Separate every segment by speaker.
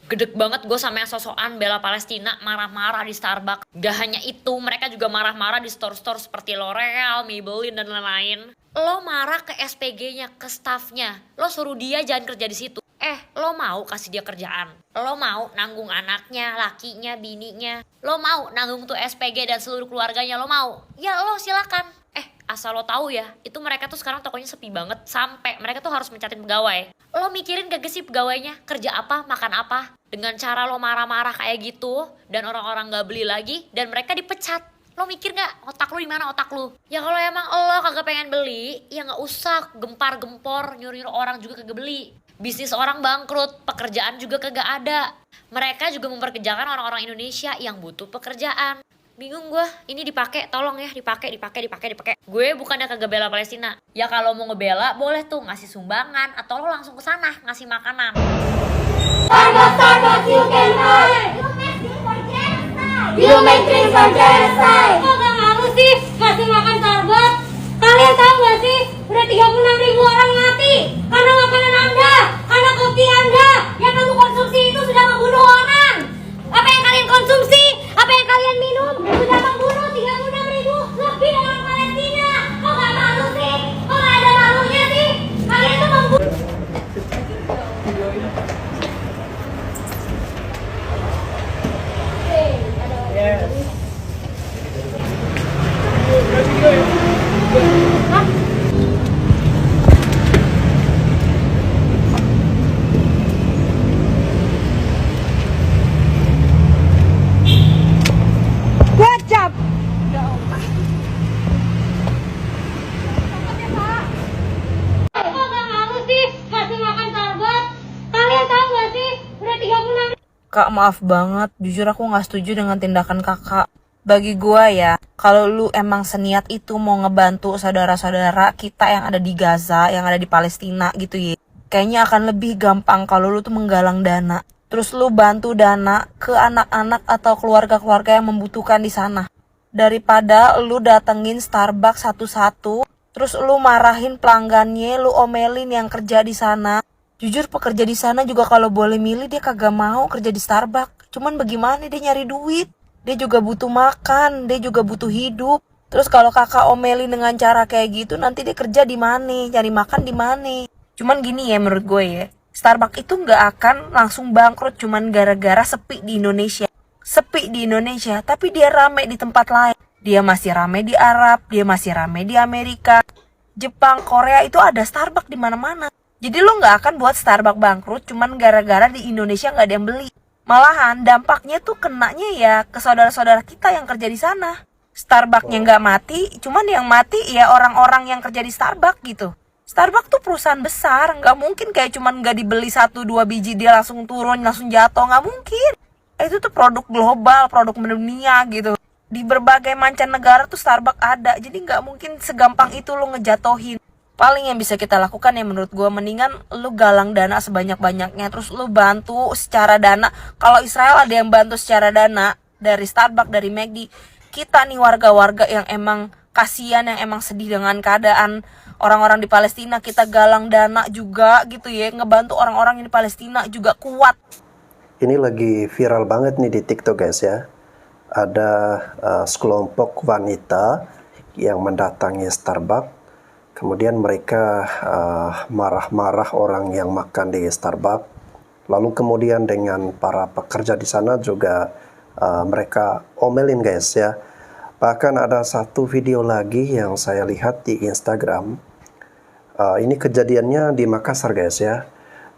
Speaker 1: Gedek banget gue sama yang sosokan bela Palestina marah-marah di Starbucks. Gak hanya itu, mereka juga marah-marah di store-store seperti L'Oreal, Maybelline, dan lain-lain. Lo marah ke SPG-nya, ke staffnya. Lo suruh dia jangan kerja di situ. Lo mau kasih dia kerjaan. Lo mau nanggung anaknya, lakinya, bininya. Lo mau nanggung tuh SPG dan seluruh keluarganya, lo mau? Ya lo silakan. Asal lo tahu ya, itu mereka tuh sekarang tokonya sepi banget sampai mereka tuh harus mencatin pegawai. Lo mikirin gak sih pegawainya kerja apa, makan apa? Dengan cara lo marah-marah kayak gitu dan orang-orang gak beli lagi dan mereka dipecat. Lo mikir gak otak lo di mana otak lo? Ya kalau emang lo kagak pengen beli, ya nggak usah gempar-gempor nyuruh-nyuruh orang juga kagak beli. Bisnis orang bangkrut, pekerjaan juga kagak ada. Mereka juga memperkerjakan orang-orang Indonesia yang butuh pekerjaan. Bingung gue, ini dipakai, tolong ya, dipakai. Gue bukannya kagak bela Palestina. Ya kalau mau ngebela, boleh tuh ngasih sumbangan atau lo langsung ke sana ngasih makanan.
Speaker 2: Starbucks, Starbucks, you can hide. You make things for genocide.
Speaker 3: Kok gak malu sih ngasih makan Starbucks? Kalian tahu gak sih udah 36.000 orang mati karena makanan Anda, karena kopi Anda yang kamu konsumsi itu sudah membunuh orang. Apa yang kalian konsumsi, apa yang kalian minum sudah membunuh 36.000 lebih orang Palestina. Kok gak malu sih? Kok gak ada malunya sih? Kalian tuh membunuh. Kok gak malu sih ngasih makan Starbucks? Kalian tahu gak sih udah 36.
Speaker 4: Kak, maaf banget, jujur aku gak setuju dengan tindakan kakak. Bagi gua ya, kalau lu emang seniat itu mau ngebantu saudara-saudara kita yang ada di Gaza, yang ada di Palestina gitu ya, kayaknya akan lebih gampang kalau lu tuh menggalang dana. Terus lu bantu dana ke anak-anak atau keluarga-keluarga yang membutuhkan di sana. Daripada lu datengin Starbucks satu-satu, terus lu marahin pelanggannya, lu omelin yang kerja di sana. Jujur pekerja di sana juga kalau boleh milih dia kagak mau kerja di Starbucks. Cuman bagaimana dia nyari duit? Dia juga butuh makan, dia juga butuh hidup. Terus kalau kakak omelin dengan cara kayak gitu, nanti dia kerja di mana? Cari makan di mana? Cuman gini ya menurut gue ya, Starbucks itu nggak akan langsung bangkrut cuman gara-gara sepi di Indonesia. Sepi di Indonesia, tapi dia rame di tempat lain. Dia masih rame di Arab, dia masih rame di Amerika, Jepang, Korea, itu ada Starbucks di mana-mana. Jadi lo nggak akan buat Starbucks bangkrut cuman gara-gara di Indonesia nggak ada yang beli. Malahan dampaknya tuh kenanya ya ke saudara-saudara kita yang kerja di sana. Starbucksnya nggak mati, cuman yang mati ya orang-orang yang kerja di Starbucks gitu. Starbucks tuh perusahaan besar, nggak mungkin kayak cuman nggak dibeli 1-2 biji dia langsung turun, langsung jatuh, nggak mungkin. Itu tuh produk global, produk mendunia gitu. Di berbagai mancanegara tuh Starbucks ada, jadi nggak mungkin segampang itu lo ngejatohin. Paling yang bisa kita lakukan ya menurut gue, mendingan lu galang dana sebanyak-banyaknya, terus lu bantu secara dana. Kalau Israel ada yang bantu secara dana dari Starbucks, dari McD, kita nih warga-warga yang emang kasihan, yang emang sedih dengan keadaan orang-orang di Palestina, kita galang dana juga gitu ya, ngebantu orang-orang yang di Palestina juga kuat.
Speaker 5: Ini lagi viral banget nih di TikTok guys ya. Ada sekelompok wanita yang mendatangi Starbucks. Kemudian mereka marah-marah orang yang makan di Starbucks. Lalu kemudian dengan para pekerja di sana juga mereka omelin guys ya. Bahkan ada satu video lagi yang saya lihat di Instagram. Ini kejadiannya di Makassar guys ya.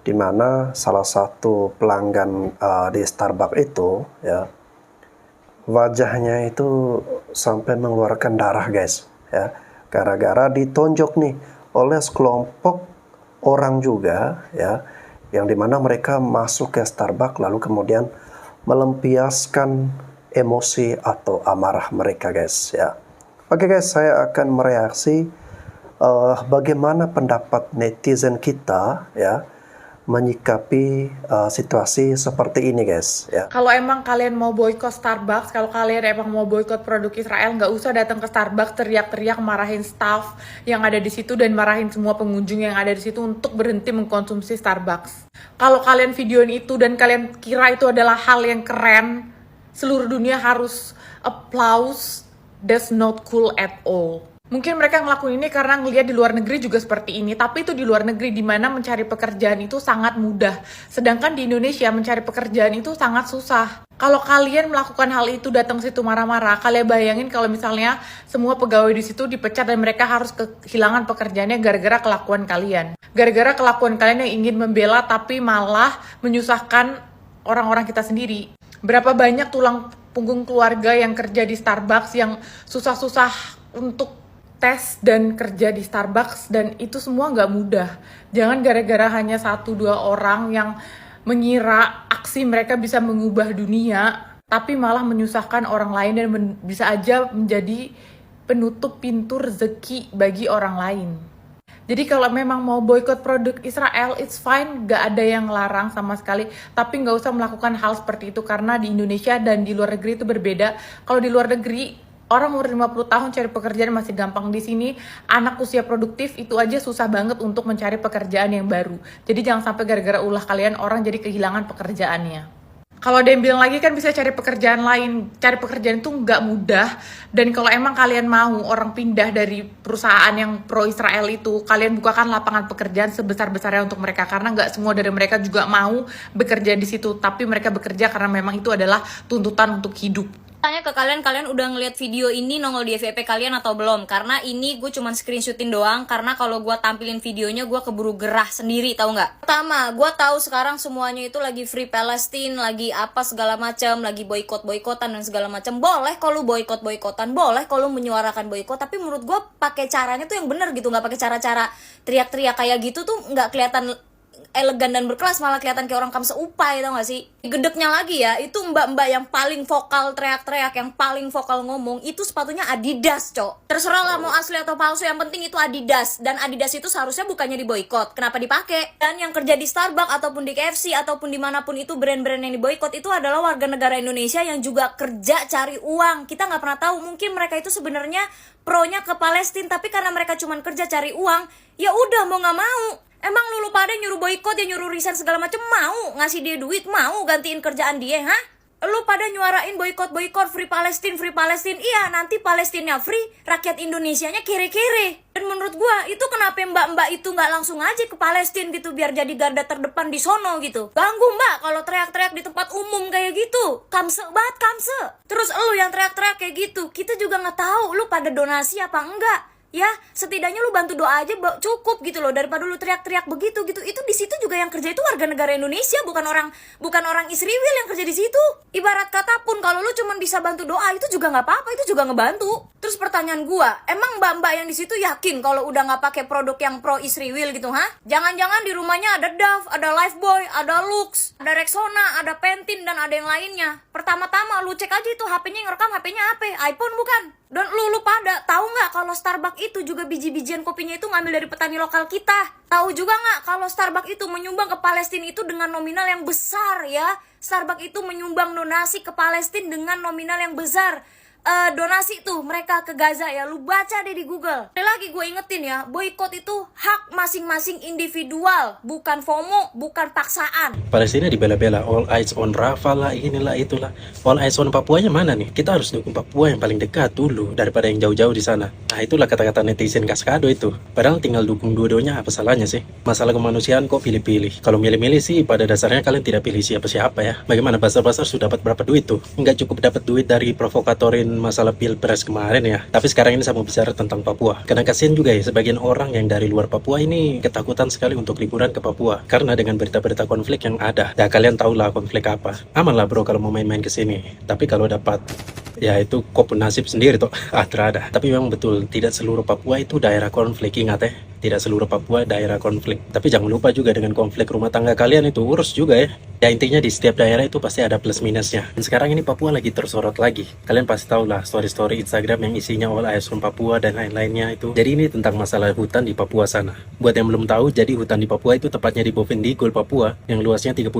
Speaker 5: Dimana salah satu pelanggan di Starbucks itu ya, wajahnya itu sampai mengeluarkan darah guys ya. Gara-gara ditonjok nih oleh sekelompok orang juga ya, yang dimana mereka masuk ke Starbucks lalu kemudian melampiaskan emosi atau amarah mereka guys ya. Oke guys, saya akan mereaksi bagaimana pendapat netizen kita ya menyikapi situasi seperti ini guys ya.
Speaker 6: Kalau emang kalian mau boykot Starbucks, kalau kalian emang mau boykot produk Israel, nggak usah datang ke Starbucks teriak-teriak marahin staff yang ada di situ dan marahin semua pengunjung yang ada di situ untuk berhenti mengkonsumsi Starbucks. Kalau kalian videoin itu dan kalian kira itu adalah hal yang keren, seluruh dunia harus applause. That's not cool at all. Mungkin mereka ngelakuin ini karena ngelihat di luar negeri juga seperti ini, tapi itu di luar negeri di mana mencari pekerjaan itu sangat mudah. Sedangkan di Indonesia mencari pekerjaan itu sangat susah. Kalau kalian melakukan hal itu, datang situ marah-marah, kalian bayangin kalau misalnya semua pegawai di situ dipecat dan mereka harus kehilangan pekerjaannya gara-gara kelakuan kalian. Gara-gara kelakuan kalian yang ingin membela tapi malah menyusahkan orang-orang kita sendiri. Berapa banyak tulang punggung keluarga yang kerja di Starbucks yang susah-susah untuk tes dan kerja di Starbucks, dan itu semua nggak mudah. Jangan gara-gara hanya 1-2 orang yang mengira aksi mereka bisa mengubah dunia, tapi malah menyusahkan orang lain dan bisa aja menjadi penutup pintu rezeki bagi orang lain. Jadi kalau memang mau boykot produk Israel, it's fine, nggak ada yang larang sama sekali. Tapi nggak usah melakukan hal seperti itu karena di Indonesia dan di luar negeri itu berbeda. Kalau di luar negeri orang umur 50 tahun cari pekerjaan masih gampang. Di sini anak usia produktif itu aja susah banget untuk mencari pekerjaan yang baru. Jadi jangan sampai gara-gara ulah kalian orang jadi kehilangan pekerjaannya. Kalau ada yang bilang lagi kan bisa cari pekerjaan lain. Cari pekerjaan itu nggak mudah. Dan kalau emang kalian mau orang pindah dari perusahaan yang pro Israel itu, kalian bukakan lapangan pekerjaan sebesar-besarnya untuk mereka. Karena nggak semua dari mereka juga mau bekerja di situ. Tapi mereka bekerja karena memang itu adalah tuntutan untuk hidup.
Speaker 7: Tanya ke kalian, kalian udah ngeliat video ini nongol di FYP kalian atau belum? Karena ini gue cuman screenshotin doang, karena kalau gue tampilin videonya gue keburu gerah sendiri, tahu nggak? Pertama, gue tahu sekarang semuanya itu lagi Free Palestine, lagi apa segala macam, lagi boykot-boykotan dan segala macam. Boleh kalau boykot-boykotan, boleh kalau menyuarakan boykot, tapi menurut gue pakai caranya tuh yang bener gitu, nggak pakai cara-cara teriak-teriak kayak gitu tuh nggak kelihatan elegan dan berkelas, malah kelihatan kayak orang kamse upai, tau gak sih? Gedeknya lagi ya, itu mbak-mbak yang paling vokal teriak-teriak, yang paling vokal ngomong, itu sepatunya Adidas, cok. Terserah lah mau asli atau palsu, yang penting itu Adidas. Dan Adidas itu seharusnya bukannya diboykot, kenapa dipakai? Dan yang kerja di Starbucks ataupun di KFC ataupun dimanapun itu brand-brand yang diboykot itu adalah warga negara Indonesia yang juga kerja cari uang. Kita nggak pernah tahu, mungkin mereka itu sebenarnya pro-nya ke Palestina, tapi karena mereka cuma kerja cari uang, ya udah mau nggak mau. Emang lu pada nyuruh boykot, ya nyuruh resign segala macam, mau ngasih dia duit, mau gantiin kerjaan dia, ha? Lu pada nyuarain boykot Free Palestine, iya nanti Palestina free, rakyat Indonesianya kere-kere. Dan menurut gua itu kenapa mbak-mbak itu nggak langsung aja ke Palestina gitu biar jadi garda terdepan di sono gitu. Ganggu mbak kalau teriak-teriak di tempat umum kayak gitu, kamse banget kamse. Terus lu yang teriak-teriak kayak gitu, kita juga nggak tahu lu pada donasi apa enggak. Ya, setidaknya lu bantu doa aja cukup gitu loh, daripada lu teriak-teriak begitu gitu. Itu di situ juga yang kerja itu warga negara Indonesia, bukan orang Israel yang kerja di situ. Ibarat kata pun kalau lu cuma bisa bantu doa itu juga nggak apa-apa, itu juga ngebantu. Terus pertanyaan gua, emang mbak-mbak yang di situ yakin kalau udah nggak pakai produk yang pro Israel gitu, ha? Jangan-jangan di rumahnya ada Dove, ada Lifebuoy, ada Lux, ada Rexona, ada Pantene dan ada yang lainnya. Pertama-tama lu cek aja itu HP-nya yang rekam, HP-nya apa? iPhone bukan? Dan lu pada tahu nggak kalau Starbucks itu juga biji-bijian kopinya itu ngambil dari petani lokal kita? Tahu juga nggak kalau Starbucks itu menyumbang ke Palestina itu dengan nominal yang besar ya? Starbucks itu menyumbang donasi ke Palestina dengan nominal yang besar. Donasi tuh mereka ke Gaza ya, lu baca deh di Google. Sekali lagi gue ingetin ya, boykot itu hak masing-masing individual, bukan FOMO, bukan paksaan.
Speaker 8: Palestina dibela-bela, all eyes on Rafah lah, inilah itulah. All eyes on Papuanya mana nih? Kita harus dukung Papua yang paling dekat dulu daripada yang jauh-jauh di sana. Nah itulah kata-kata netizen kaskado itu. Padahal tinggal dukung dua-duanya, apa salahnya sih? Masalah kemanusiaan kok pilih-pilih. Kalau milih-milih sih pada dasarnya kalian tidak pilih siapa-siapa ya. Bagaimana basar-basar sudah dapat berapa duit tuh? Nggak cukup dapat duit dari provokatorin masalah pilpres kemarin ya. Tapi sekarang ini saya mau bicara tentang Papua. Karena kasihan juga ya sebagian orang yang dari luar Papua ini ketakutan sekali untuk liburan ke Papua karena dengan berita-berita konflik yang ada. Ya kalian tahulah konflik apa. Aman lah bro kalau mau main-main ke sini. Tapi kalau dapat ya itu kok pun nasib sendiri toh. Terada. Tapi memang betul tidak seluruh Papua itu daerah konflik, ingat ya. Tidak seluruh Papua daerah konflik. Tapi jangan lupa juga dengan konflik rumah tangga kalian itu urus juga ya. Ya intinya di setiap daerah itu pasti ada plus minusnya. Dan sekarang ini Papua lagi tersorot lagi. Kalian pasti tahu lah story-story Instagram yang isinya All Eyes on Papua dan lain-lainnya itu. Jadi ini tentang masalah hutan di Papua sana. Buat yang belum tahu, jadi hutan di Papua itu tepatnya di Bovendigul, Papua, yang luasnya 36.000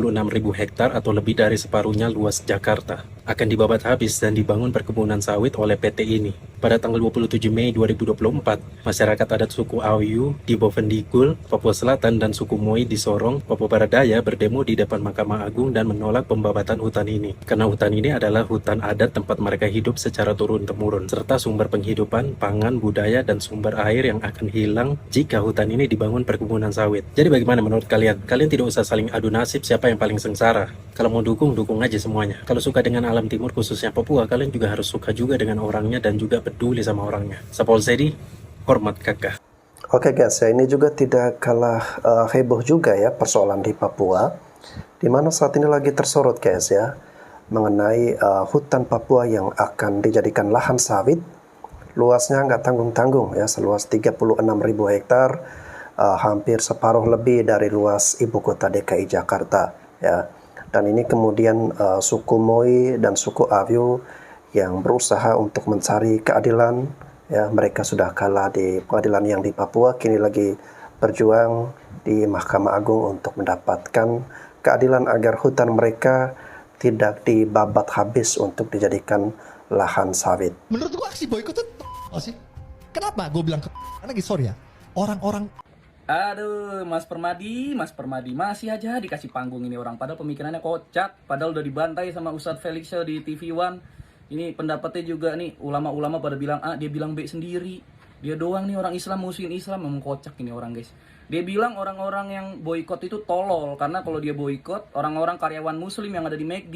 Speaker 8: hektar atau lebih dari separuhnya luas Jakarta. Akan dibabat habis dan dibangun perkebunan sawit oleh PT ini. Pada tanggal 27 Mei 2024, masyarakat adat suku Aoyu di Bovendigul, Papua Selatan dan suku Moi di Sorong, Papua Barat Daya berdemo di depan Mahkamah Agung dan menolak pembabatan hutan ini. Karena hutan ini adalah hutan adat tempat mereka hidup secara turun-temurun, serta sumber penghidupan, pangan, budaya, dan sumber air yang akan hilang jika hutan ini dibangun perkebunan sawit. Jadi bagaimana menurut kalian? Kalian tidak usah saling adu nasib siapa yang paling sengsara. Kalau mau dukung, dukung aja semuanya. Kalau suka dengan alam timur khususnya Papua, kalian juga harus suka juga dengan orangnya dan juga peduli sama orangnya. Sapol Zedi, hormat kakak.
Speaker 5: Oke guys, ya, ini juga tidak kalah heboh juga ya persoalan di Papua, di mana saat ini lagi tersorot guys ya, mengenai hutan Papua yang akan dijadikan lahan sawit. Luasnya nggak tanggung-tanggung ya, seluas 36.000 hektar, hampir separuh lebih dari luas ibu kota DKI Jakarta ya. Dan ini kemudian suku Moi dan suku Aoyu yang berusaha untuk mencari keadilan ya. Mereka sudah kalah di pengadilan yang di Papua, kini lagi berjuang di Mahkamah Agung untuk mendapatkan keadilan agar hutan mereka tidak dibabat habis untuk dijadikan lahan sawit.
Speaker 9: Menurut gua aksi boykot itu sih. Kenapa gue bilang karena sorry ya, orang-orang.
Speaker 10: Aduh, Mas Permadi masih aja dikasih panggung ini orang. Padahal pemikirannya kocak, padahal udah dibantai sama Ustadz Felix di TV One. Ini pendapatnya juga nih, ulama-ulama pada bilang A, dia bilang B sendiri. Dia doang nih orang Islam, musuhin Islam, memang kocak ini orang guys. Dia bilang orang-orang yang boykot itu tolol, karena kalau dia boykot, orang-orang karyawan muslim yang ada di McD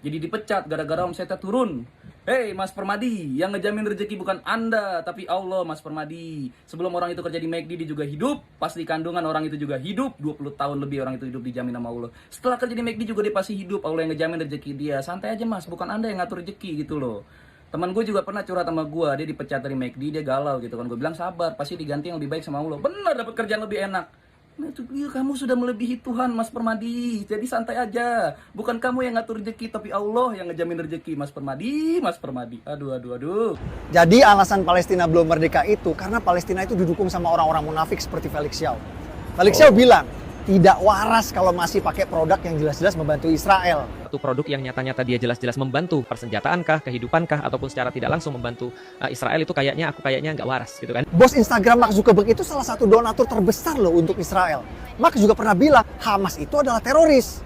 Speaker 10: jadi dipecat gara-gara omsetnya turun. Hei Mas Permadi, yang ngejamin rezeki bukan Anda, tapi Allah Mas Permadi. Sebelum orang itu kerja di McD, dia juga hidup. Pas di kandungan orang itu juga hidup. 20 tahun lebih orang itu hidup dijamin sama Allah. Setelah kerja di McD juga dia pasti hidup. Allah yang ngejamin rezeki dia. Santai aja Mas, bukan Anda yang ngatur rezeki gitu loh. Teman gue juga pernah curhat sama gue, dia dipecat dari McD, dia galau gitu kan. Gue bilang sabar, pasti diganti yang lebih baik sama Allah. Benar, dapat kerjaan lebih enak. Nah itu dia, kamu sudah melebihi Tuhan Mas Permadi. Jadi santai aja. Bukan kamu yang ngatur rezeki, tapi Allah yang ngejamin rezeki. Mas Permadi. Aduh.
Speaker 9: Jadi alasan Palestina belum merdeka itu karena Palestina itu didukung sama orang-orang munafik seperti Felix Xiao. Felix Xiao bilang tidak waras kalau masih pakai produk yang jelas-jelas membantu Israel.
Speaker 11: Satu produk yang nyata-nyata dia jelas-jelas membantu persenjataankah, kehidupankah, ataupun secara tidak langsung membantu Israel, itu kayaknya nggak waras gitu kan.
Speaker 9: Bos Instagram Mark Zuckerberg itu salah satu donatur terbesar loh untuk Israel. Mark juga pernah bilang Hamas itu adalah teroris.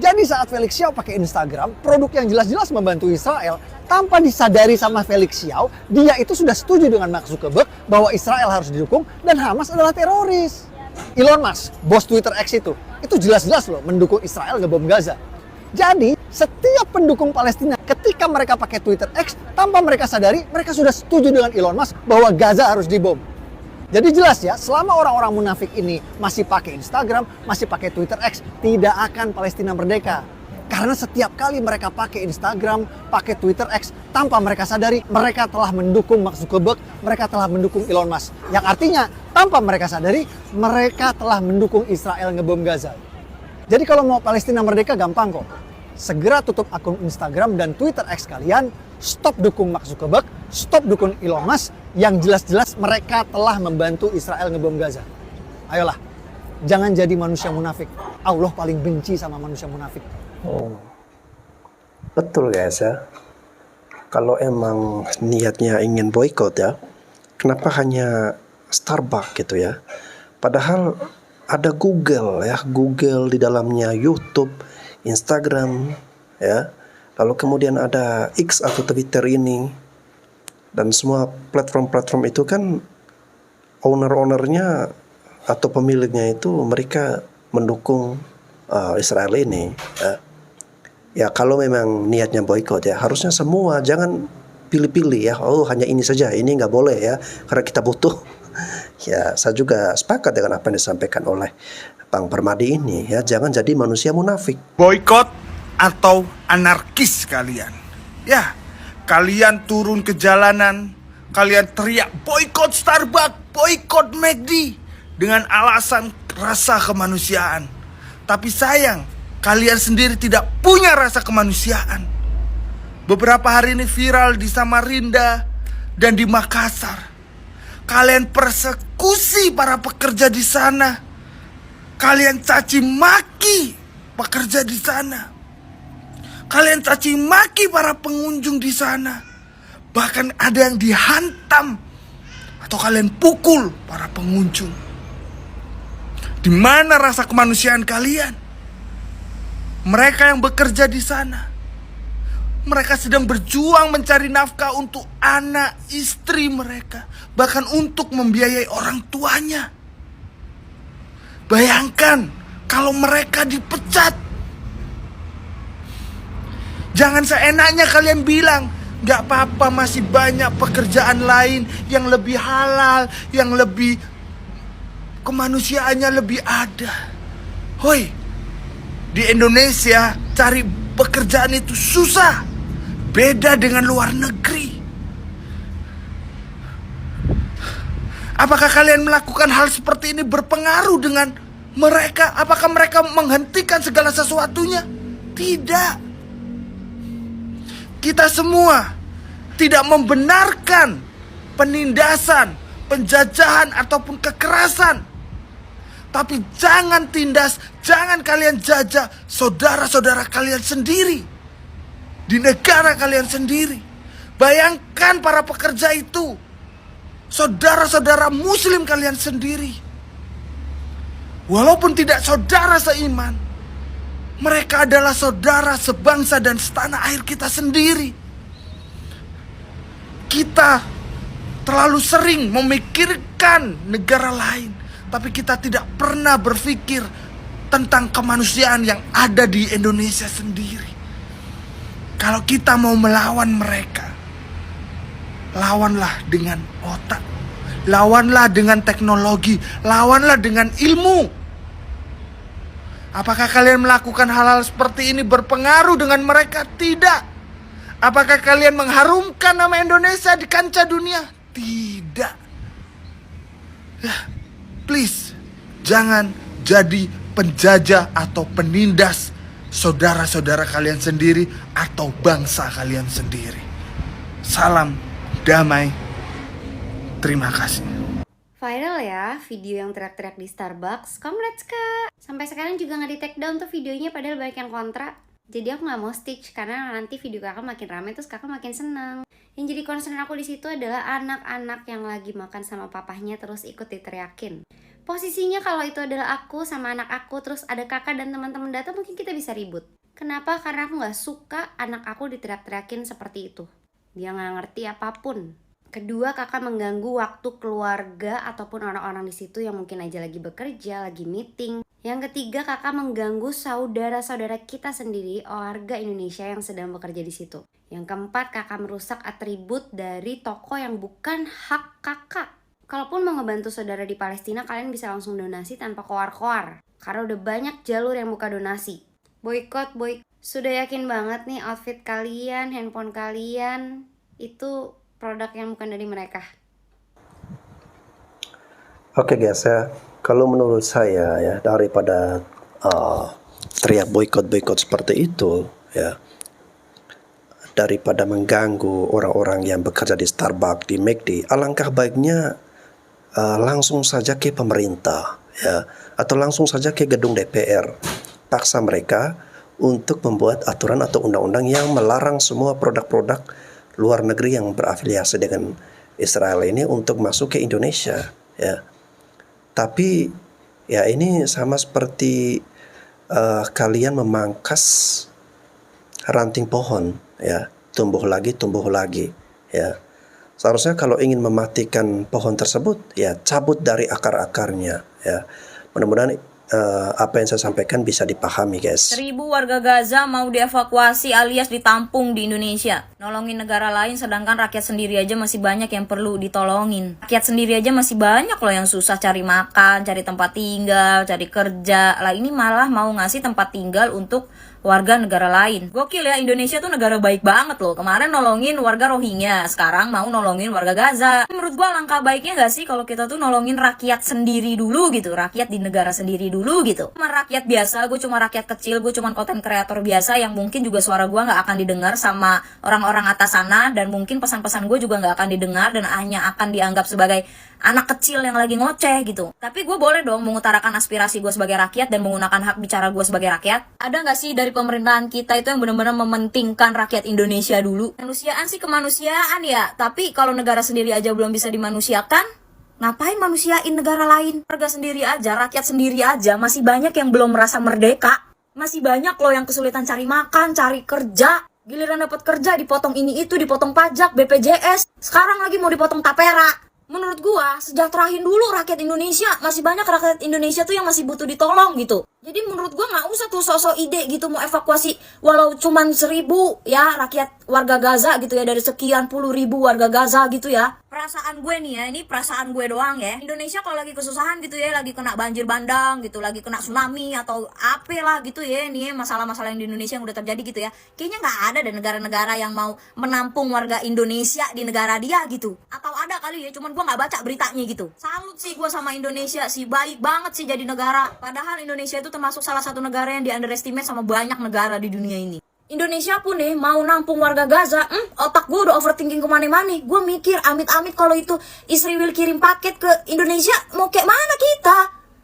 Speaker 9: Jadi saat Felix Xiao pakai Instagram, produk yang jelas-jelas membantu Israel, tanpa disadari sama Felix Xiao, dia itu sudah setuju dengan Mark Zuckerberg bahwa Israel harus didukung dan Hamas adalah teroris. Elon Musk, bos Twitter X itu jelas-jelas loh mendukung Israel ngebom Gaza. Jadi, setiap pendukung Palestina ketika mereka pakai Twitter X, tanpa mereka sadari, mereka sudah setuju dengan Elon Musk bahwa Gaza harus dibom. Jadi jelas ya, selama orang-orang munafik ini masih pakai Instagram, masih pakai Twitter X, tidak akan Palestina merdeka. Karena setiap kali mereka pakai Instagram, pakai Twitter X, tanpa mereka sadari, mereka telah mendukung Mark Zuckerberg, mereka telah mendukung Elon Musk. Yang artinya, tanpa mereka sadari, mereka telah mendukung Israel ngebom Gaza. Jadi kalau mau Palestina merdeka gampang kok. Segera tutup akun Instagram dan Twitter X kalian, stop dukung Mark Zuckerberg, stop dukung Elon Musk, yang jelas-jelas mereka telah membantu Israel ngebom Gaza. Ayolah, jangan jadi manusia munafik. Allah paling benci sama manusia munafik.
Speaker 5: Oh, betul guys ya. Kalau emang niatnya ingin boykot ya, kenapa hanya Starbucks gitu ya? Padahal ada Google ya, Google di dalamnya YouTube, Instagram ya. Lalu kemudian ada X atau Twitter ini, dan semua platform-platform itu kan owner-ownernya atau pemiliknya itu mereka mendukung Israel ini ya. Ya kalau memang niatnya boykot ya harusnya semua, jangan pilih-pilih ya. Oh hanya ini saja, ini nggak boleh ya karena kita butuh. Ya saya juga sepakat dengan apa yang disampaikan oleh Bang Permadi ini ya, jangan jadi manusia munafik.
Speaker 12: Boykot atau anarkis kalian. Ya, kalian turun ke jalanan, kalian teriak boykot Starbucks, boykot McD. dengan alasan rasa kemanusiaan. Tapi sayang, kalian sendiri tidak punya rasa kemanusiaan. Beberapa hari ini viral di Samarinda dan di Makassar. Kalian persekusi para pekerja di sana. Kalian caci maki pekerja di sana. Kalian caci maki para pengunjung di sana. Bahkan ada yang dihantam atau kalian pukul para pengunjung. Di mana rasa kemanusiaan kalian? Mereka yang bekerja di sana, mereka sedang berjuang mencari nafkah untuk anak, istri mereka, bahkan untuk membiayai orang tuanya. Bayangkan kalau mereka dipecat. Jangan seenaknya kalian bilang, gak apa-apa, masih banyak pekerjaan lain yang lebih halal, yang lebih kemanusiaannya lebih ada. Hoi, di Indonesia cari pekerjaan itu susah. Beda dengan luar negeri. Apakah kalian melakukan hal seperti ini berpengaruh dengan mereka? Apakah mereka menghentikan segala sesuatunya? Tidak. Kita semua tidak membenarkan penindasan, penjajahan ataupun kekerasan. Tapi jangan tindas, jangan kalian jajah saudara-saudara kalian sendiri di negara kalian sendiri. Bayangkan para pekerja itu, saudara-saudara muslim kalian sendiri. Walaupun tidak saudara seiman, mereka adalah saudara sebangsa dan setanah air kita sendiri. Kita terlalu sering memikirkan negara lain, tapi kita tidak pernah berpikir tentang kemanusiaan yang ada di Indonesia sendiri. Kalau kita mau melawan mereka, lawanlah dengan otak, lawanlah dengan teknologi, lawanlah dengan ilmu. Apakah kalian melakukan hal-hal seperti ini berpengaruh dengan mereka? Tidak. Apakah kalian mengharumkan nama Indonesia di kancah dunia? Tidak. Please, jangan jadi penjajah atau penindas saudara-saudara kalian sendiri atau bangsa kalian sendiri. Salam damai. Terima kasih.
Speaker 13: Viral ya video yang teriak-teriak di Starbucks. Congrats kak. Sampai sekarang juga nggak di take down tuh videonya, padahal banyak yang kontra. Jadi aku nggak mau stitch karena nanti video kakak makin rame terus kakak makin seneng. Yang jadi concern aku di situ adalah anak-anak yang lagi makan sama papahnya terus ikut diteriakin. Posisinya kalau itu adalah aku sama anak aku, terus ada kakak dan teman-teman datang, mungkin kita bisa ribut. Kenapa? Karena aku nggak suka anak aku diteriak-teriakin seperti itu. Dia nggak ngerti apapun. Kedua, kakak mengganggu waktu keluarga ataupun orang-orang di situ yang mungkin aja lagi bekerja, lagi meeting. Yang ketiga, kakak mengganggu saudara-saudara kita sendiri, warga Indonesia yang sedang bekerja di situ. Yang keempat, kakak merusak atribut dari toko yang bukan hak kakak. Kalaupun mau ngebantu saudara di Palestina, kalian bisa langsung donasi tanpa koar-koar. Karena udah banyak jalur yang buka donasi. Boykot. Sudah yakin banget nih outfit kalian, handphone kalian, itu produk yang bukan dari mereka.
Speaker 5: Oke guys ya, kalau menurut saya ya, daripada teriak boykot seperti itu ya, daripada mengganggu orang-orang yang bekerja di Starbucks, di McD, alangkah baiknya langsung saja ke pemerintah ya, atau langsung saja ke gedung DPR, paksa mereka untuk membuat aturan atau undang-undang yang melarang semua produk-produk luar negeri yang berafiliasi dengan Israel ini untuk masuk ke Indonesia ya. Tapi ya ini sama seperti kalian memangkas ranting pohon ya, tumbuh lagi ya. Seharusnya kalau ingin mematikan pohon tersebut ya cabut dari akar-akarnya ya. Mudah-mudahan apa yang saya sampaikan bisa dipahami guys.
Speaker 7: 1.000 warga Gaza mau dievakuasi alias ditampung di Indonesia. Nolongin negara lain sedangkan rakyat sendiri aja masih banyak yang perlu ditolongin. Rakyat sendiri aja masih banyak loh yang susah cari makan, cari tempat tinggal, cari kerja. Lah ini malah mau ngasih tempat tinggal untuk warga negara lain. Gokil ya, Indonesia tuh negara baik banget loh. Kemarin nolongin warga Rohingya, sekarang mau nolongin warga Gaza. Menurut gua langkah baiknya gak sih kalau kita tuh nolongin rakyat sendiri dulu gitu, rakyat di negara sendiri dulu gitu. Cuma rakyat biasa, gue cuma rakyat kecil, gue cuma konten kreator biasa yang mungkin juga suara gua gak akan didengar sama orang-orang atas sana, dan mungkin pesan-pesan gue juga gak akan didengar dan hanya akan dianggap sebagai anak kecil yang lagi ngoceh gitu. Tapi gue boleh dong mengutarakan aspirasi gue sebagai rakyat dan menggunakan hak bicara gue sebagai rakyat. Ada gak sih dari pemerintahan kita itu yang benar-benar mementingkan rakyat Indonesia dulu? Kemanusiaan sih kemanusiaan ya, tapi kalau negara sendiri aja belum bisa dimanusiakan, ngapain manusiain negara lain? Warga sendiri aja, rakyat sendiri aja masih banyak yang belum merasa merdeka. Masih banyak loh yang kesulitan cari makan, cari kerja. Giliran dapat kerja dipotong ini itu, dipotong pajak, BPJS. Sekarang lagi mau dipotong tapera. Menurut gua, sejahterain dulu rakyat Indonesia. Masih banyak rakyat Indonesia tuh yang masih butuh ditolong gitu. Jadi menurut gua nggak usah tuh sosok ide gitu mau evakuasi walau cuman 1.000 ya rakyat warga Gaza gitu ya, dari sekian puluh ribu warga Gaza gitu ya. Perasaan gue nih ya, ini perasaan gue doang ya. Indonesia kalau lagi kesusahan gitu ya, lagi kena banjir bandang gitu, lagi kena tsunami atau apa lah gitu ya, nih masalah-masalah yang di Indonesia yang udah terjadi gitu ya. Kayaknya nggak ada deh negara-negara yang mau menampung warga Indonesia di negara dia gitu. Atau ada kali ya, cuman gue nggak baca beritanya gitu. Salut sih gue sama Indonesia sih, baik banget sih jadi negara. Padahal Indonesia itu termasuk salah satu negara yang di underestimate sama banyak negara di dunia ini. Indonesia pun nih mau nampung warga Gaza, otak gue udah overthinking kemana-mana. Gue mikir amit-amit kalau itu Israel kirim paket ke Indonesia, mau kayak mana kita?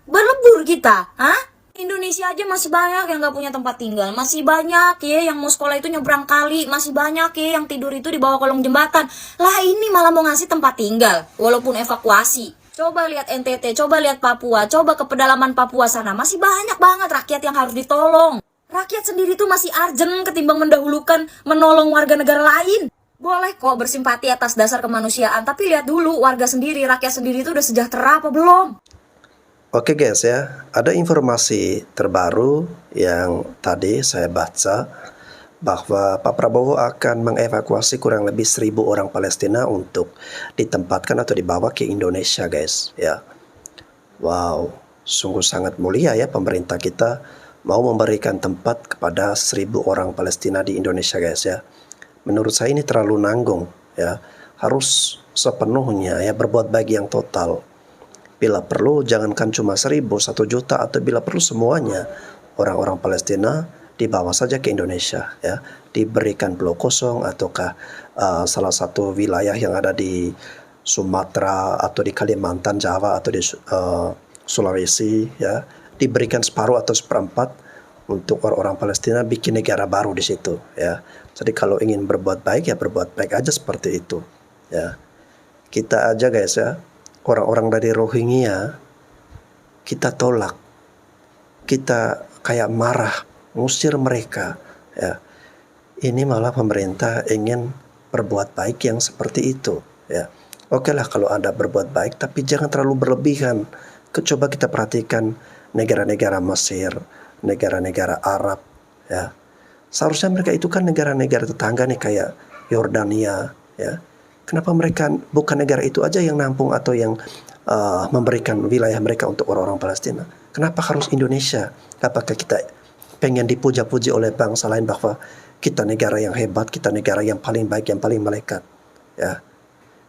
Speaker 7: Berlebur kita, hah? Indonesia aja masih banyak yang gak punya tempat tinggal, masih banyak ya yang mau sekolah itu nyebrang kali, masih banyak ya yang tidur itu di bawah kolong jembatan. Lah ini malah mau ngasih tempat tinggal, walaupun evakuasi. Coba lihat NTT, coba lihat Papua, coba ke pedalaman Papua sana, masih banyak banget rakyat yang harus ditolong. Rakyat sendiri tuh masih urgent ketimbang mendahulukan menolong warga negara lain. Boleh kok bersimpati atas dasar kemanusiaan, tapi lihat dulu warga sendiri, rakyat sendiri itu udah sejahtera apa belum?
Speaker 5: Oke guys ya, ada informasi terbaru yang tadi saya baca bahwa Pak Prabowo akan mengevakuasi kurang lebih 1.000 orang Palestina untuk ditempatkan atau dibawa ke Indonesia guys ya. Wow, sungguh sangat mulia ya pemerintah kita mau memberikan tempat kepada 1.000 orang Palestina di Indonesia guys ya. Menurut saya ini terlalu nanggung ya. Harus sepenuhnya ya berbuat baik yang total. Bila perlu jangankan cuma 1.000, 1 juta atau bila perlu semuanya orang-orang Palestina dibawa saja ke Indonesia ya. Diberikan pulau kosong ataukah salah satu wilayah yang ada di Sumatera atau di Kalimantan, Jawa atau di Sulawesi ya. Diberikan separuh atau seperempat untuk orang-orang Palestina, bikin negara baru di situ ya. Jadi kalau ingin berbuat baik ya berbuat baik aja seperti itu ya. Kita aja guys ya, orang-orang dari Rohingya kita tolak, kita kayak marah, ngusir mereka ya. Ini malah pemerintah ingin berbuat baik yang seperti itu ya. Oke lah kalau Anda berbuat baik, tapi jangan terlalu berlebihan. Coba kita perhatikan negara-negara Mesir, negara-negara Arab ya. Seharusnya mereka itu kan negara-negara tetangga nih kayak Yordania ya. Kenapa mereka bukan negara itu aja yang nampung atau yang memberikan wilayah mereka untuk orang-orang Palestina? Kenapa harus Indonesia? Apakah kita pengen dipuja-puji oleh bangsa lain bahwa kita negara yang hebat, kita negara yang paling baik, yang paling malaikat ya.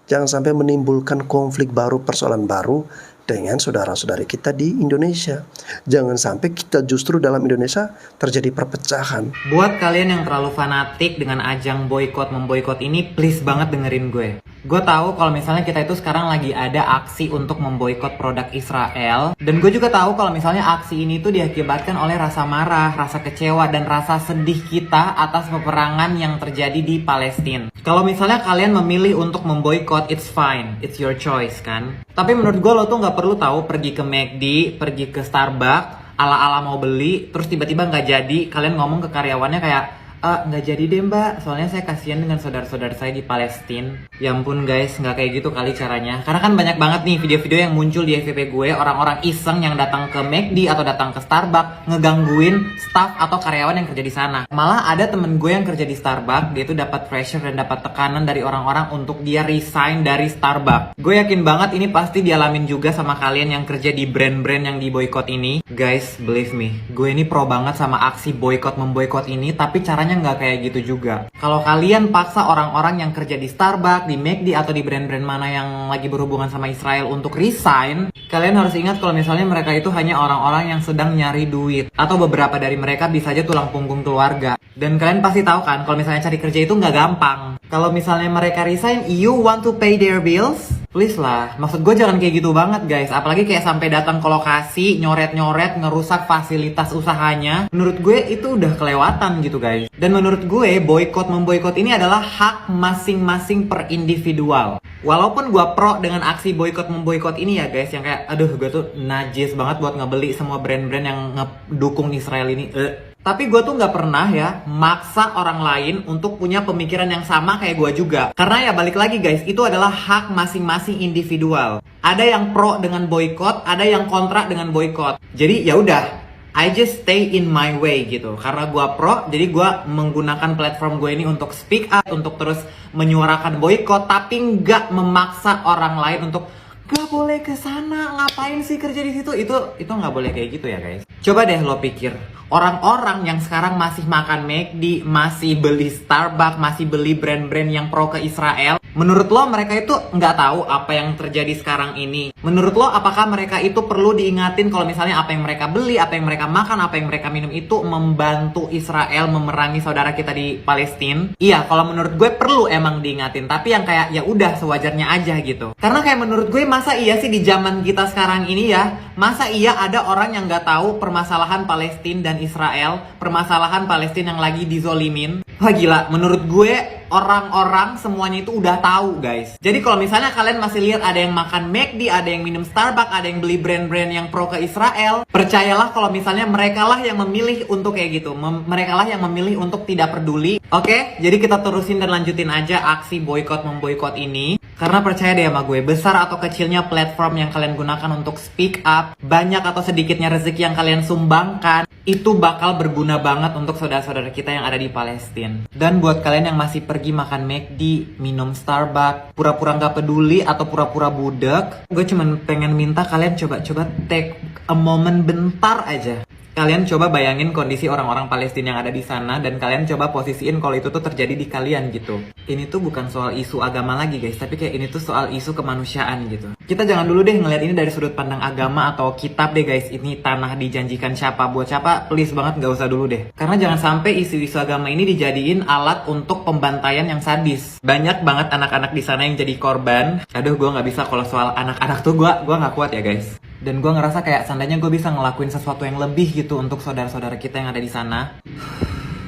Speaker 5: Jangan sampai menimbulkan konflik baru, persoalan baru dengan saudara-saudari kita di Indonesia. Jangan sampai kita justru dalam Indonesia terjadi perpecahan.
Speaker 14: Buat kalian yang terlalu fanatik dengan ajang boykot-memboykot ini, please banget dengerin gue. Gue tahu kalau misalnya kita itu sekarang lagi ada aksi untuk memboikot produk Israel. Dan gue juga tahu kalau misalnya aksi ini tuh diakibatkan oleh rasa marah, rasa kecewa, dan rasa sedih kita atas peperangan yang terjadi di Palestina. Kalau misalnya kalian memilih untuk memboikot, it's fine, it's your choice kan. Tapi menurut gue lo tuh gak perlu tahu pergi ke McD, pergi ke Starbucks, ala-ala mau beli, terus tiba-tiba nggak jadi, kalian ngomong ke karyawannya kayak, Nggak jadi deh mbak, soalnya saya kasihan dengan saudara-saudara saya di Palestina. Ya ampun guys, nggak kayak gitu kali caranya. Karena kan banyak banget nih video-video yang muncul di FYP gue, orang-orang iseng yang datang ke McD atau datang ke Starbucks ngegangguin staff atau karyawan yang kerja di sana. Malah ada temen gue yang kerja di Starbucks, dia tuh dapat pressure dan dapat tekanan dari orang-orang untuk dia resign dari Starbucks. Gue yakin banget ini pasti dialamin juga sama kalian yang kerja di brand-brand yang di boykot ini. Guys, believe me, gue ini pro banget sama aksi boykot memboykot ini, tapi caranya nggak kayak gitu juga. Kalau kalian paksa orang-orang yang kerja di Starbucks, di McD atau di brand-brand mana yang lagi berhubungan sama Israel untuk resign, kalian harus ingat kalau misalnya mereka itu hanya orang-orang yang sedang nyari duit, atau beberapa dari mereka bisa aja tulang punggung keluarga. Dan kalian pasti tahu kan kalau misalnya cari kerja itu nggak gampang. Kalau misalnya mereka resign, you want to pay their bills? Please lah, maksud gue jangan kayak gitu banget guys. Apalagi kayak sampai datang ke lokasi, nyoret-nyoret, ngerusak fasilitas usahanya. Menurut gue itu udah kelewatan gitu guys. Dan menurut gue, boykot memboykot ini adalah hak masing-masing per individual. Walaupun gue pro dengan aksi boykot memboykot ini ya guys, yang kayak aduh gue tuh najis banget buat ngebeli semua brand-brand yang ngedukung Israel ini. Tapi gue tuh nggak pernah ya maksa orang lain untuk punya pemikiran yang sama kayak gue juga. Karena ya balik lagi guys, itu adalah hak masing-masing individual. Ada yang pro dengan boykot, ada yang kontra dengan boykot. Jadi ya udah, I just stay in my way gitu. Karena gue pro, jadi gue menggunakan platform gue ini untuk speak up, untuk terus menyuarakan boykot, tapi nggak memaksa orang lain untuk gak boleh ke sana, ngapain sih kerja di situ? Itu nggak boleh kayak gitu ya guys. Coba deh lo pikir, orang-orang yang sekarang masih makan McD, masih beli Starbucks, masih beli brand-brand yang pro ke Israel, menurut lo mereka itu nggak tahu apa yang terjadi sekarang ini? Menurut lo apakah mereka itu perlu diingatin kalau misalnya apa yang mereka beli, apa yang mereka makan, apa yang mereka minum itu membantu Israel memerangi saudara kita di Palestina? Iya, kalau menurut gue perlu emang diingatin, tapi yang kayak ya udah sewajarnya aja gitu. Karena kayak menurut gue masa iya sih di zaman kita sekarang ini ya, masa iya ada orang yang nggak tahu permasalahan Palestina dan Israel, permasalahan Palestina yang lagi dizolimin? Wah gila, menurut gue orang-orang semuanya itu udah tahu guys. Jadi kalau misalnya kalian masih lihat ada yang makan McD, ada yang minum Starbucks, ada yang beli brand-brand yang pro ke Israel, percayalah kalau misalnya mereka lah yang memilih untuk kayak gitu, mereka lah yang memilih untuk tidak peduli. Oke, jadi kita terusin dan lanjutin aja aksi boykot memboykot ini. Karena percaya deh sama gue, besar atau kecilnya platform yang kalian gunakan untuk speak up, banyak atau sedikitnya rezeki yang kalian sumbangkan, itu bakal berguna banget untuk saudara-saudara kita yang ada di Palestina. Dan buat kalian yang masih pergi makan McD, minum Starbucks, pura-pura gak peduli atau pura-pura budek, gue cuman pengen minta kalian coba-coba take a moment bentar aja. Kalian coba bayangin kondisi orang-orang Palestina yang ada di sana dan kalian coba posisiin kalau itu tuh terjadi di kalian gitu. Ini tuh bukan soal isu agama lagi guys, tapi kayak ini tuh soal isu kemanusiaan gitu. Kita jangan dulu deh ngeliat ini dari sudut pandang agama atau kitab deh guys. Ini tanah dijanjikan siapa buat siapa, please banget gak usah dulu deh. Karena jangan sampai isu-isu agama ini dijadiin alat untuk pembantaian yang sadis. Banyak banget anak-anak di sana yang jadi korban. Aduh, gue nggak bisa kalau soal anak-anak tuh gue nggak kuat ya guys. Dan gue ngerasa kayak seandainya gue bisa ngelakuin sesuatu yang lebih gitu untuk saudara-saudara kita yang ada di sana.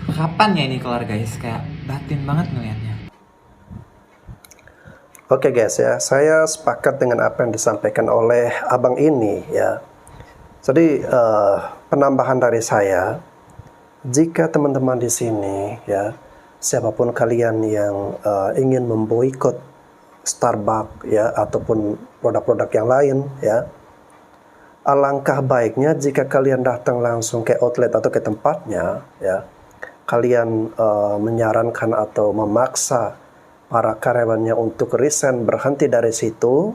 Speaker 14: Kapan ya ini kelar guys? Kayak batin banget ngelihatnya.
Speaker 5: Oke guys ya, saya sepakat dengan apa yang disampaikan oleh abang ini ya. Jadi penambahan dari saya, jika teman-teman di sini ya, siapapun kalian yang ingin memboikot Starbucks ya ataupun produk-produk yang lain ya, alangkah baiknya jika kalian datang langsung ke outlet atau ke tempatnya ya, kalian menyarankan atau memaksa para karyawannya untuk resign, berhenti dari situ.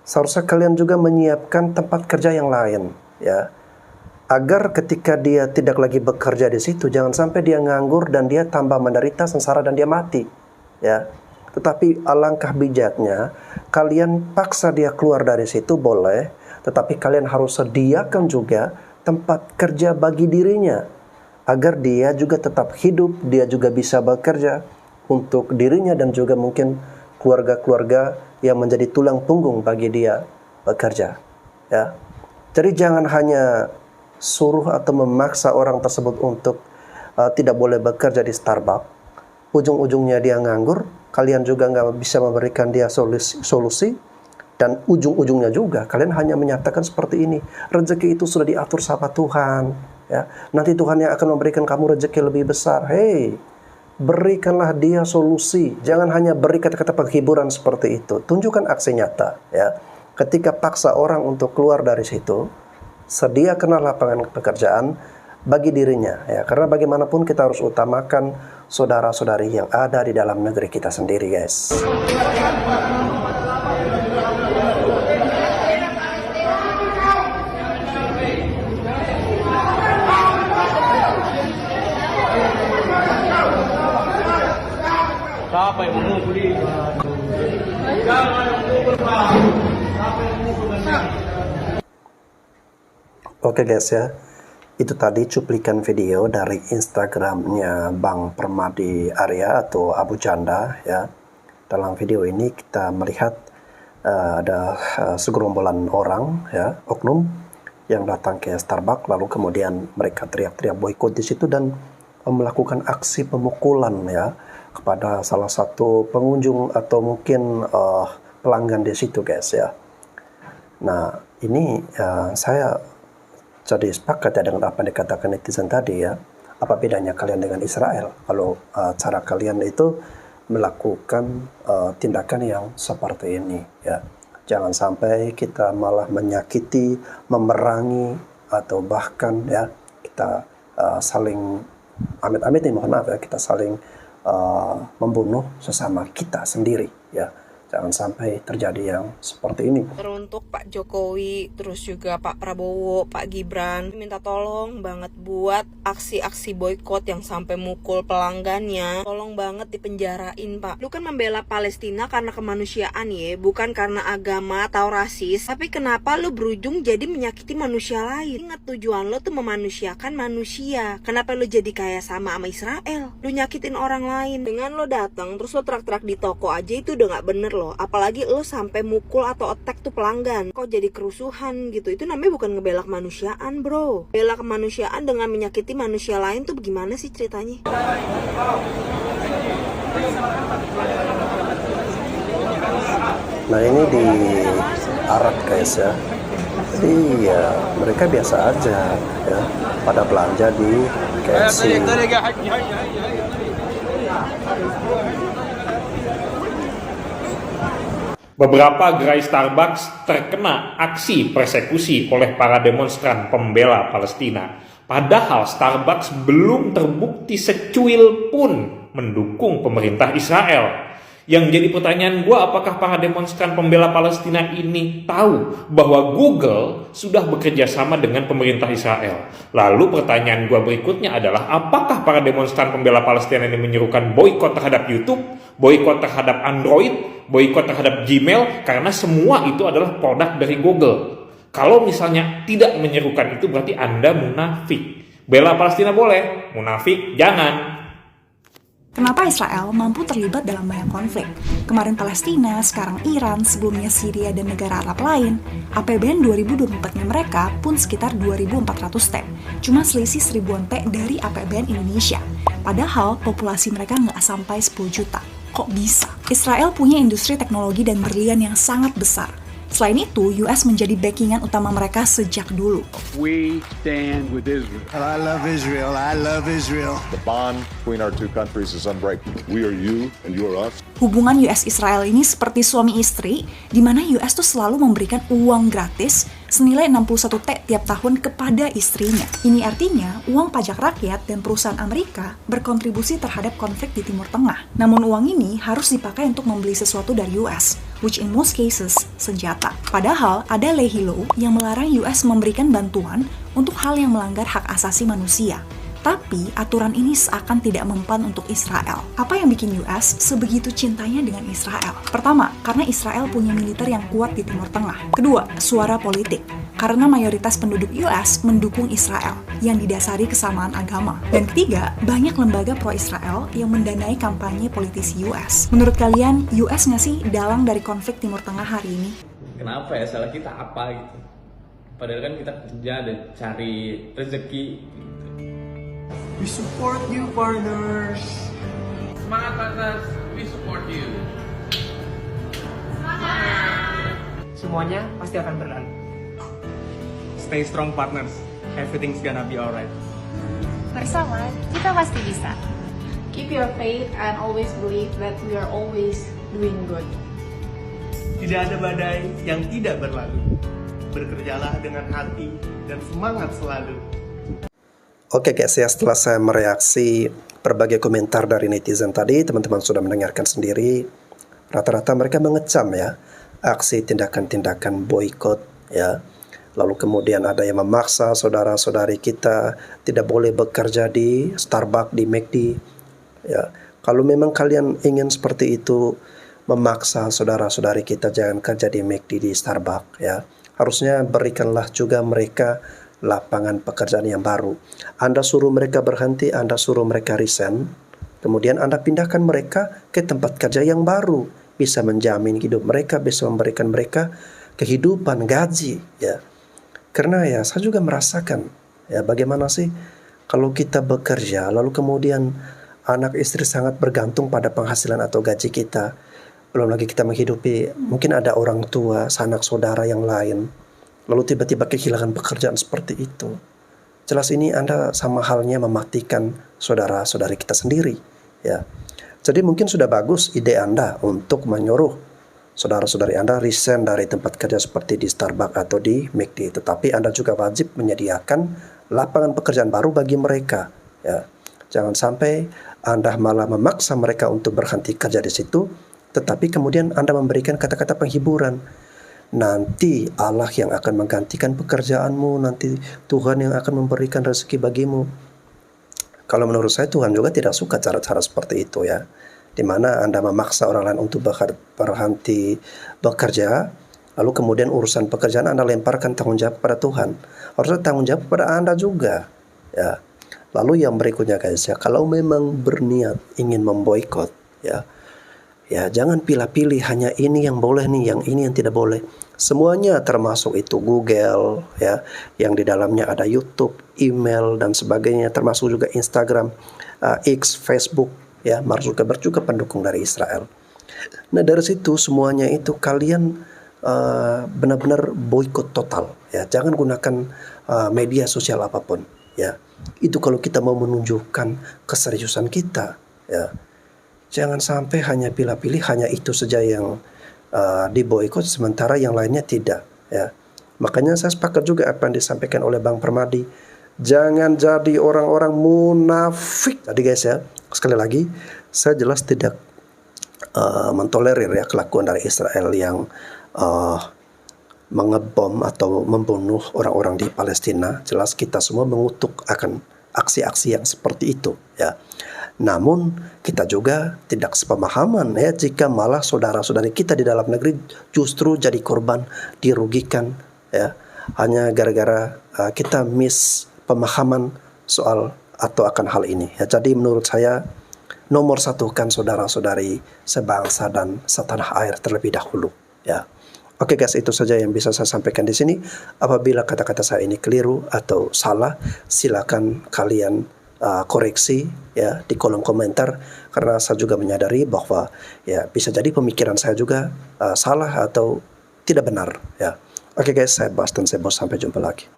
Speaker 5: Seharusnya kalian juga menyiapkan tempat kerja yang lain ya, agar ketika dia tidak lagi bekerja di situ, jangan sampai dia nganggur dan dia tambah menderita, sengsara dan dia mati ya. Tetapi alangkah bijaknya kalian paksa dia keluar dari situ boleh, tetapi kalian harus sediakan juga tempat kerja bagi dirinya, agar dia juga tetap hidup, dia juga bisa bekerja untuk dirinya dan juga mungkin keluarga-keluarga yang menjadi tulang punggung bagi dia bekerja ya. Jadi jangan hanya suruh atau memaksa orang tersebut untuk tidak boleh bekerja di Starbucks, ujung-ujungnya dia nganggur, kalian juga nggak bisa memberikan dia solusi. Dan ujung-ujungnya juga kalian hanya menyatakan seperti ini, rezeki itu sudah diatur sama Tuhan ya. Nanti Tuhan yang akan memberikan kamu rezeki lebih besar. Hei, berikanlah dia solusi. Jangan hanya beri kata-kata penghiburan seperti itu. Tunjukkan aksi nyata, ya. Ketika paksa orang untuk keluar dari situ, sediakanlah lapangan pekerjaan bagi dirinya, ya. Karena bagaimanapun kita harus utamakan saudara-saudari yang ada di dalam negeri kita sendiri, guys.
Speaker 10: Siapa yang memukul ini? Jangan memukul, Pak. Siapa yang memukul?
Speaker 5: Oke guys ya, itu tadi cuplikan video dari Instagramnya Bang Permadi Arya atau Abu Janda, ya. Dalam video ini kita melihat ada segerombolan orang, ya, oknum yang datang ke Starbucks, lalu kemudian mereka teriak-teriak boikot di situ dan melakukan aksi pemukulan, ya, kepada salah satu pengunjung atau mungkin pelanggan di situ, guys, ya. Nah, ini saya jadi sepakat ya dengan apa yang dikatakan netizen tadi, ya. Apa bedanya kalian dengan Israel kalau cara kalian itu melakukan tindakan yang seperti ini, ya. Jangan sampai kita malah menyakiti, memerangi, atau bahkan, ya, kita saling amit-amit nih, mohon maaf ya, kita saling membunuh sesama kita sendiri, ya. Jangan sampai terjadi yang seperti ini.
Speaker 4: Teruntuk Pak Jokowi, terus juga Pak Prabowo, Pak Gibran, minta tolong banget buat aksi-aksi boykot yang sampai mukul pelanggannya. Tolong banget dipenjarain, Pak. Lu kan membela Palestina karena kemanusiaan ya, bukan karena agama atau rasis. Tapi kenapa lu berujung jadi menyakiti manusia lain? Ingat tujuan lo tuh memanusiakan manusia. Kenapa lu jadi kayak sama Israel? Lu nyakitin orang lain. Dengan lo datang terus lo terak-terak di toko aja itu udah gak bener loh. Apalagi lo sampai mukul atau attack tuh pelanggan. Kok jadi kerusuhan gitu? Itu namanya bukan ngebela kemanusiaan, bro. Bela kemanusiaan dengan menyakiti manusia lain tuh bagaimana sih ceritanya?
Speaker 5: Nah, ini di Arab, guys, ya. Jadi ya mereka biasa aja, ya, pada belanja di KFC.
Speaker 15: Beberapa gerai Starbucks terkena aksi persekusi oleh para demonstran pembela Palestina. Padahal Starbucks belum terbukti secuil pun mendukung pemerintah Israel. Yang jadi pertanyaan gue, apakah para demonstran pembela Palestina ini tahu bahwa Google sudah bekerja sama dengan pemerintah Israel? Lalu pertanyaan gue berikutnya adalah, apakah para demonstran pembela Palestina ini menyerukan boikot terhadap YouTube, boikot terhadap Android, boikot terhadap Gmail, karena semua itu adalah produk dari Google? Kalau misalnya tidak menyerukan itu, berarti Anda munafik. Bela Palestina boleh, munafik jangan.
Speaker 16: Kenapa Israel mampu terlibat dalam banyak konflik? Kemarin Palestina, sekarang Iran, sebelumnya Syria dan negara Arab lain. APBN 2024-nya mereka pun sekitar 2.400 T. Cuma selisih 1.000-an T dari APBN Indonesia. Padahal populasi mereka nggak sampai 10 juta. Kok bisa? Israel punya industri teknologi dan berlian yang sangat besar. Selain itu, US menjadi backingan utama mereka sejak dulu.
Speaker 17: We stand with Israel. I love Israel. I love Israel.
Speaker 18: The bond between our two countries is unbreakable. We are you and you are us.
Speaker 16: Hubungan US-Israel ini seperti suami istri, di mana US tuh selalu memberikan uang gratis senilai 61 T tiap tahun kepada istrinya. Ini artinya uang pajak rakyat dan perusahaan Amerika berkontribusi terhadap konflik di Timur Tengah. Namun uang ini harus dipakai untuk membeli sesuatu dari US, which in most cases senjata. Padahal ada Leahy Law yang melarang US memberikan bantuan untuk hal yang melanggar hak asasi manusia. Tapi aturan ini seakan tidak mempan untuk Israel. Apa yang bikin US sebegitu cintanya dengan Israel? Pertama, karena Israel punya militer yang kuat di Timur Tengah. Kedua, suara politik. Karena mayoritas penduduk US mendukung Israel yang didasari kesamaan agama. Dan ketiga, banyak lembaga pro-Israel yang mendanai kampanye politisi US. Menurut kalian, US nggak sih dalang dari konflik Timur Tengah hari ini?
Speaker 10: Kenapa ya, salah kita apa gitu? Padahal kan kita kerja dan cari rezeki gitu.
Speaker 17: We support you, partners. Semangat, partners. We support you.
Speaker 19: Semuanya pasti akan berlalu.
Speaker 20: Stay strong, partners.
Speaker 19: everything's gonna be alright.
Speaker 20: Bersama, kita pasti bisa.
Speaker 21: Keep your faith and always believe that we are always doing good.
Speaker 19: Tidak ada badai yang tidak berlalu. Bekerjalah dengan hati dan semangat selalu.
Speaker 5: Oke guys ya, setelah saya mereaksi berbagai komentar dari netizen tadi, teman-teman sudah mendengarkan sendiri. Rata-rata mereka mengecam ya aksi tindakan-tindakan boykot ya. Lalu kemudian ada yang memaksa saudara-saudari kita tidak boleh bekerja di Starbucks, di McD ya. Kalau memang kalian ingin seperti itu, memaksa saudara-saudari kita jangan kerja di McD, di Starbucks ya. Harusnya berikanlah juga mereka lapangan pekerjaan yang baru. Anda suruh mereka berhenti, Anda suruh mereka resign, kemudian Anda pindahkan mereka ke tempat kerja yang baru, bisa menjamin hidup mereka, bisa memberikan mereka kehidupan, gaji ya. Karena ya saya juga merasakan ya bagaimana sih kalau kita bekerja lalu kemudian anak istri sangat bergantung pada penghasilan atau gaji kita. Belum lagi kita menghidupi, mungkin ada orang tua, sanak saudara yang lain, lalu tiba-tiba kehilangan pekerjaan seperti itu. Jelas ini Anda sama halnya mematikan saudara-saudari kita sendiri ya. Jadi mungkin sudah bagus ide Anda untuk menyuruh saudara-saudari Anda resign dari tempat kerja seperti di Starbucks atau di McD, tetapi Anda juga wajib menyediakan lapangan pekerjaan baru bagi mereka ya. Jangan sampai Anda malah memaksa mereka untuk berhenti kerja di situ, tetapi kemudian Anda memberikan kata-kata penghiburan. Nanti Allah yang akan menggantikan pekerjaanmu, nanti Tuhan yang akan memberikan rezeki bagimu. Kalau menurut saya Tuhan juga tidak suka cara-cara seperti itu ya, di mana Anda memaksa orang lain untuk berhenti bekerja, lalu kemudian urusan pekerjaan Anda lemparkan tanggung jawab pada Tuhan. Harusnya tanggung jawab pada Anda juga ya. Lalu yang berikutnya guys ya, kalau memang berniat ingin memboikot ya, ya jangan pilih-pilih hanya ini yang boleh nih, yang ini yang tidak boleh. Semuanya termasuk itu Google ya, yang di dalamnya ada YouTube, email dan sebagainya, termasuk juga Instagram, X, Facebook ya, Mark Zuckerberg juga pendukung dari Israel. Nah dari situ semuanya itu kalian benar-benar boikot total ya. Jangan gunakan media sosial apapun ya. Itu kalau kita mau menunjukkan keseriusan kita ya. Jangan sampai hanya pilih-pilih hanya itu saja yang diboikot sementara yang lainnya tidak ya. Makanya saya sepakat juga apa yang disampaikan oleh Bang Permadi. Jangan jadi orang-orang munafik. Tadi guys ya, sekali lagi saya jelas tidak mentolerir ya kelakuan dari Israel yang mengebom atau membunuh orang-orang di Palestina. Jelas kita semua mengutuk akan aksi-aksi yang seperti itu ya. Namun kita juga tidak sepemahaman ya jika malah saudara-saudari kita di dalam negeri justru jadi korban, dirugikan ya, hanya gara-gara kita miss pemahaman soal atau akan hal ini ya. Jadi menurut saya nomor satukan saudara-saudari sebangsa dan setanah air terlebih dahulu ya. Oke guys, itu saja yang bisa saya sampaikan di sini. Apabila kata-kata saya ini keliru atau salah, silakan kalian koreksi ya di kolom komentar, karena saya juga menyadari bahwa ya bisa jadi pemikiran saya juga salah atau tidak benar ya. Oke guys, saya Bas dan saya Bos, sampai jumpa lagi.